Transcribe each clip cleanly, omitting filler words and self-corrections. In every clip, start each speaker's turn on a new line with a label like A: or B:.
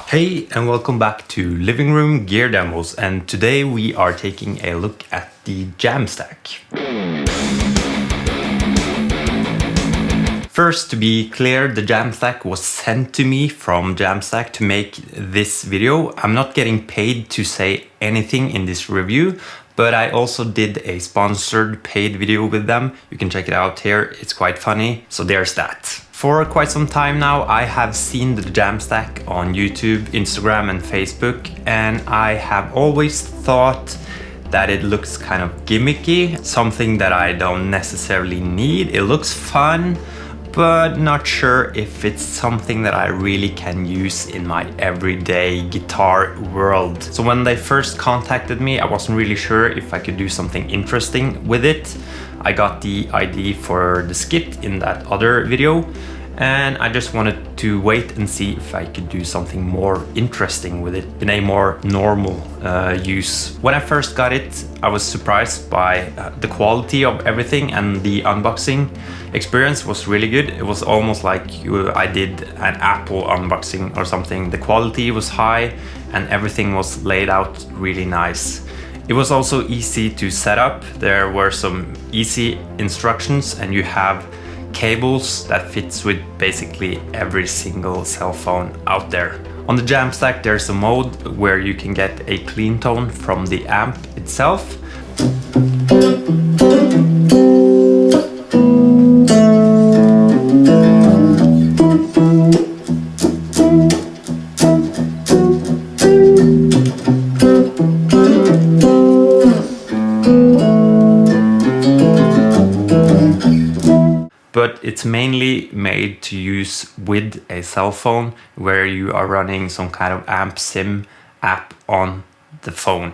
A: Hey and welcome back to Living Room Gear Demos, and today we are taking a look at the Jamstack. First, to be clear, the Jamstack was sent to me from Jamstack to make this video. I'm not getting paid to say anything in this review, but I also did a sponsored paid video with them. You can check it out here, it's quite funny, so there's that. For quite some time now, I have seen the Jamstack on YouTube, Instagram and Facebook, and I have always thought that it looks kind of gimmicky, something that I don't necessarily need. It looks fun, but not sure if it's something that I really can use in my everyday guitar world. So when they first contacted me, I wasn't really sure if I could do something interesting with it. I got the idea for the skit in that other video, and I just wanted to wait and see if I could do something more interesting with it in a more normal use. When I first got it, I was surprised by the quality of everything, and the unboxing experience was really good. It was almost like I did an Apple unboxing or something. The quality was high and everything was laid out really nice. It was also easy to set up. There were some easy instructions, and you have cables that fits with basically every single cell phone out there. On the Jamstack, there's a mode where you can get a clean tone from the amp itself. But it's mainly made to use with a cell phone where you are running some kind of amp sim app on the phone.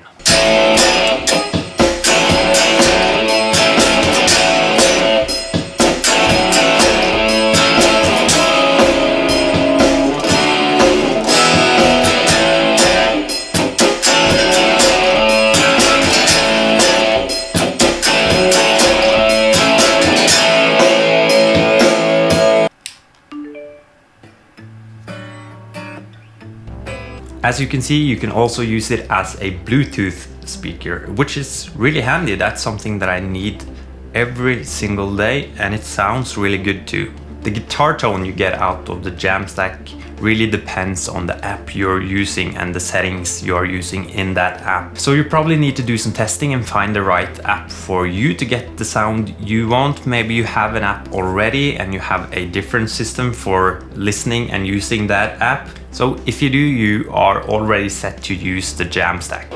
A: As you can see, you can also use it as a Bluetooth speaker, which is really handy. That's something that I need every single day, and it sounds really good too. The guitar tone you get out of the Jamstack really depends on the app you're using and the settings you're using in that app. So you probably need to do some testing and find the right app for you to get the sound you want. Maybe you have an app already and you have a different system for listening and using that app. So if you do, you are already set to use the Jamstack.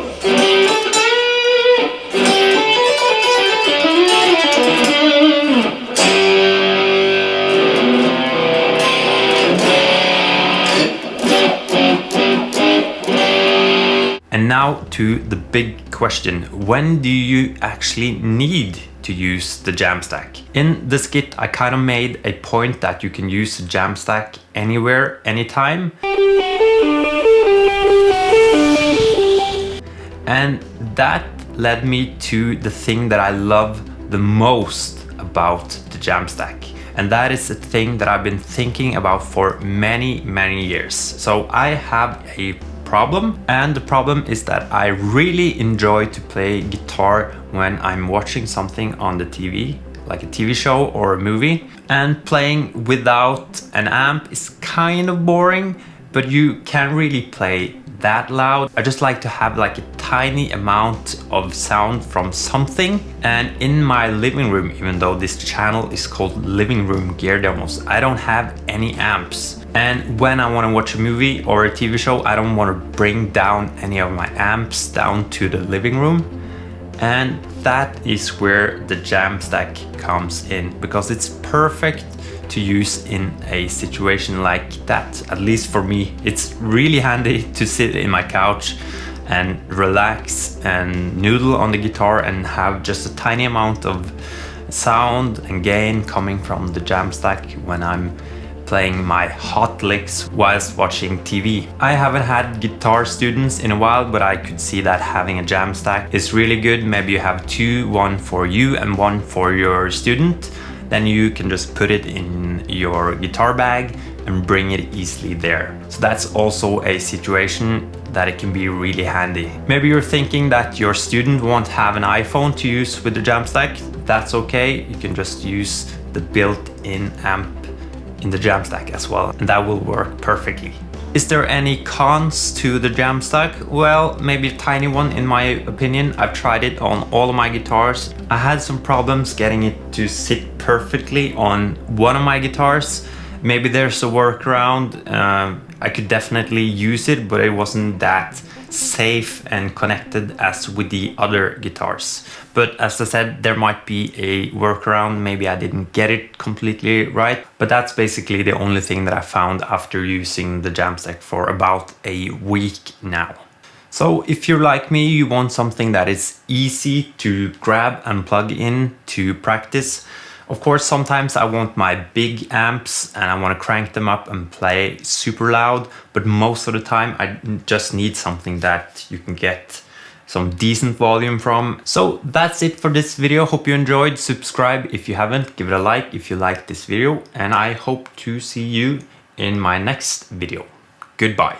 A: And now to the big question: when do you actually need to use the Jamstack? In the skit, I kind of made a point that you can use the Jamstack anywhere, anytime. And that led me to the thing that I love the most about the Jamstack. And that is a thing that I've been thinking about for many years. So I have a problem, and the problem is that I really enjoy to play guitar when I'm watching something on the TV, like a TV show or a movie. And playing without an amp is kind of boring, but you can't really play that loud. I just like to have like a tiny amount of sound from something. And in my living room, even though this channel is called Living Room Gear Demos, I don't have any amps. And when I want to watch a movie or a TV show, I don't want to bring down any of my amps down to the living room. And that is where the Jamstack comes in, because it's perfect to use in a situation like that. At least for me, it's really handy to sit in my couch and relax and noodle on the guitar and have just a tiny amount of sound and gain coming from the Jamstack when I'm playing my hot licks whilst watching TV. I haven't had guitar students in a while, but I could see that having a Jamstack is really good. Maybe you have two, one for you and one for your student. Then you can just put it in your guitar bag, and bring it easily there. So that's also a situation that it can be really handy. Maybe you're thinking that your student won't have an iPhone to use with the Jamstack. That's okay, you can just use the built-in amp in the Jamstack as well, and that will work perfectly. Is there any cons to the Jamstack? Well, maybe a tiny one in my opinion. I've tried it on all of my guitars. I had some problems getting it to sit perfectly on one of my guitars. Maybe there's a workaround. I could definitely use it, but it wasn't that safe and connected as with the other guitars. But as I said, there might be a workaround. Maybe I didn't get it completely right, but that's basically the only thing that I found after using the Jamstack for about a week now. So if you're like me, you want something that is easy to grab and plug in to practice. Of course, sometimes I want my big amps and I want to crank them up and play super loud, but most of the time I just need something that you can get some decent volume from. So that's it for this video. Hope you enjoyed. Subscribe if you haven't, give it a like if you liked this video, and I hope to see you in my next video. Goodbye.